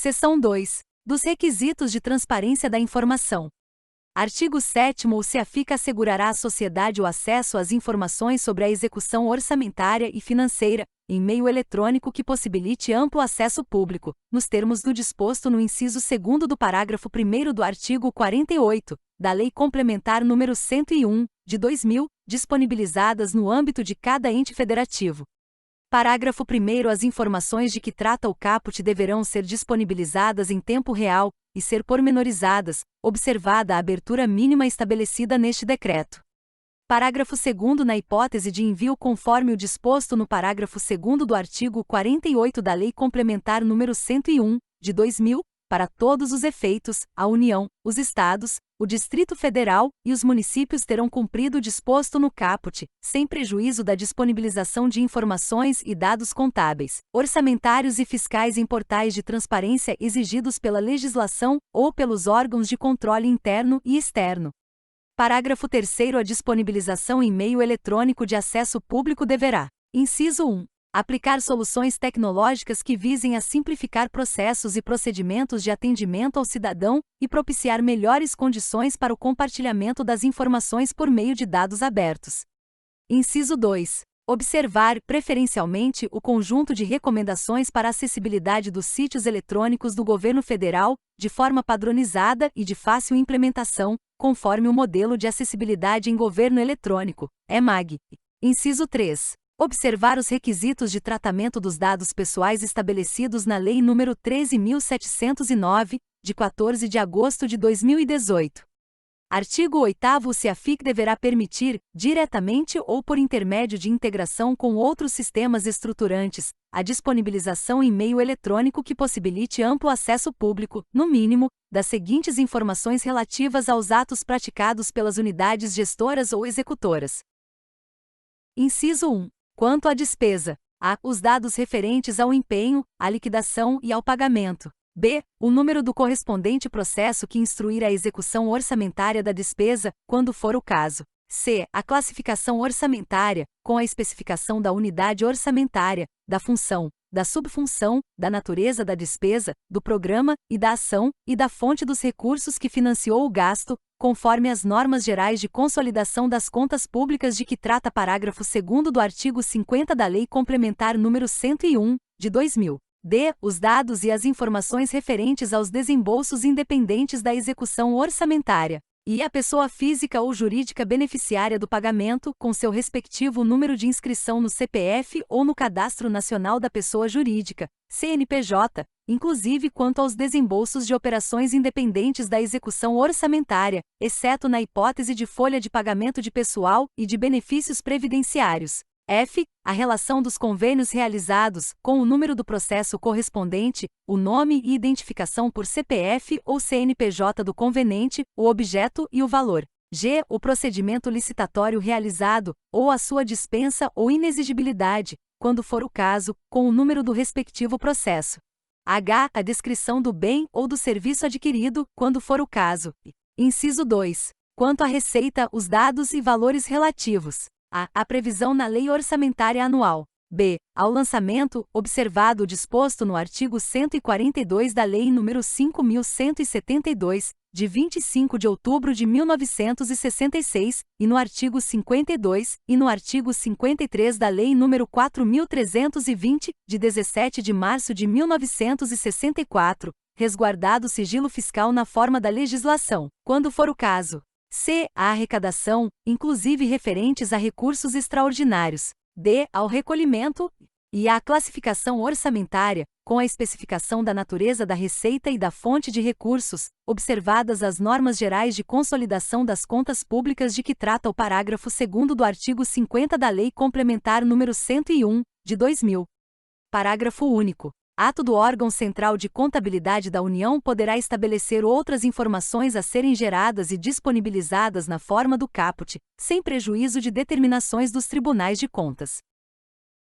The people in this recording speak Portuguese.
Seção 2. Dos requisitos de transparência da informação. Artigo 7º. O CEAFIC assegurará à sociedade o acesso às informações sobre a execução orçamentária e financeira, em meio eletrônico que possibilite amplo acesso público, nos termos do disposto no inciso 2º do parágrafo 1º do artigo 48, da Lei Complementar nº 101, de 2000, disponibilizadas no âmbito de cada ente federativo. Parágrafo 1º. As informações de que trata o caput deverão ser disponibilizadas em tempo real e ser pormenorizadas, observada a abertura mínima estabelecida neste decreto. Parágrafo 2º. Na hipótese de envio conforme o disposto no parágrafo 2º do artigo 48 da Lei Complementar nº 101, de 2000, para todos os efeitos, a União, os Estados, o Distrito Federal e os municípios terão cumprido o disposto no caput, sem prejuízo da disponibilização de informações e dados contábeis, orçamentários e fiscais em portais de transparência exigidos pela legislação ou pelos órgãos de controle interno e externo. Parágrafo 3º. A disponibilização em meio eletrônico de acesso público deverá: inciso 1. Aplicar soluções tecnológicas que visem a simplificar processos e procedimentos de atendimento ao cidadão e propiciar melhores condições para o compartilhamento das informações por meio de dados abertos. Inciso 2. Observar, preferencialmente, o conjunto de recomendações para a acessibilidade dos sítios eletrônicos do Governo Federal, de forma padronizada e de fácil implementação, conforme o Modelo de Acessibilidade em Governo Eletrônico, EMAG. Inciso 3. Observar os requisitos de tratamento dos dados pessoais estabelecidos na Lei nº 13.709, de 14 de agosto de 2018. Artigo 8º. O CEAFIC deverá permitir, diretamente ou por intermédio de integração com outros sistemas estruturantes, a disponibilização em meio eletrônico que possibilite amplo acesso público, no mínimo, das seguintes informações relativas aos atos praticados pelas unidades gestoras ou executoras. Inciso 1. Quanto à despesa: a. Os dados referentes ao empenho, à liquidação e ao pagamento. B. O número do correspondente processo que instruir a execução orçamentária da despesa, quando for o caso. C. A classificação orçamentária, com a especificação da unidade orçamentária, da função, da subfunção, da natureza da despesa, do programa e da ação, e da fonte dos recursos que financiou o gasto, conforme as normas gerais de consolidação das contas públicas de que trata parágrafo 2º do artigo 50 da Lei Complementar nº 101, de 2000. D. Os dados e as informações referentes aos desembolsos independentes da execução orçamentária. E a pessoa física ou jurídica beneficiária do pagamento, com seu respectivo número de inscrição no CPF ou no Cadastro Nacional da Pessoa Jurídica, CNPJ, inclusive quanto aos desembolsos de operações independentes da execução orçamentária, exceto na hipótese de folha de pagamento de pessoal e de benefícios previdenciários. F. A relação dos convênios realizados, com o número do processo correspondente, o nome e identificação por CPF ou CNPJ do convenente, o objeto e o valor. G. O procedimento licitatório realizado, ou a sua dispensa ou inexigibilidade, quando for o caso, com o número do respectivo processo. H. A descrição do bem ou do serviço adquirido, quando for o caso. Inciso 2. Quanto à receita, os dados e valores relativos. A. A previsão na Lei Orçamentária Anual. B. Ao lançamento, observado o disposto no artigo 142 da Lei nº 5.172, de 25 de outubro de 1966, e no artigo 52, e no artigo 53 da Lei nº 4.320, de 17 de março de 1964, resguardado o sigilo fiscal na forma da legislação, quando for o caso. C. A arrecadação, inclusive referentes a recursos extraordinários. D. Ao recolhimento e à classificação orçamentária, com a especificação da natureza da receita e da fonte de recursos, observadas as normas gerais de consolidação das contas públicas de que trata o parágrafo 2º do artigo 50 da Lei Complementar nº 101, de 2000. Parágrafo único. Ato do órgão central de contabilidade da União poderá estabelecer outras informações a serem geradas e disponibilizadas na forma do caput, sem prejuízo de determinações dos tribunais de contas.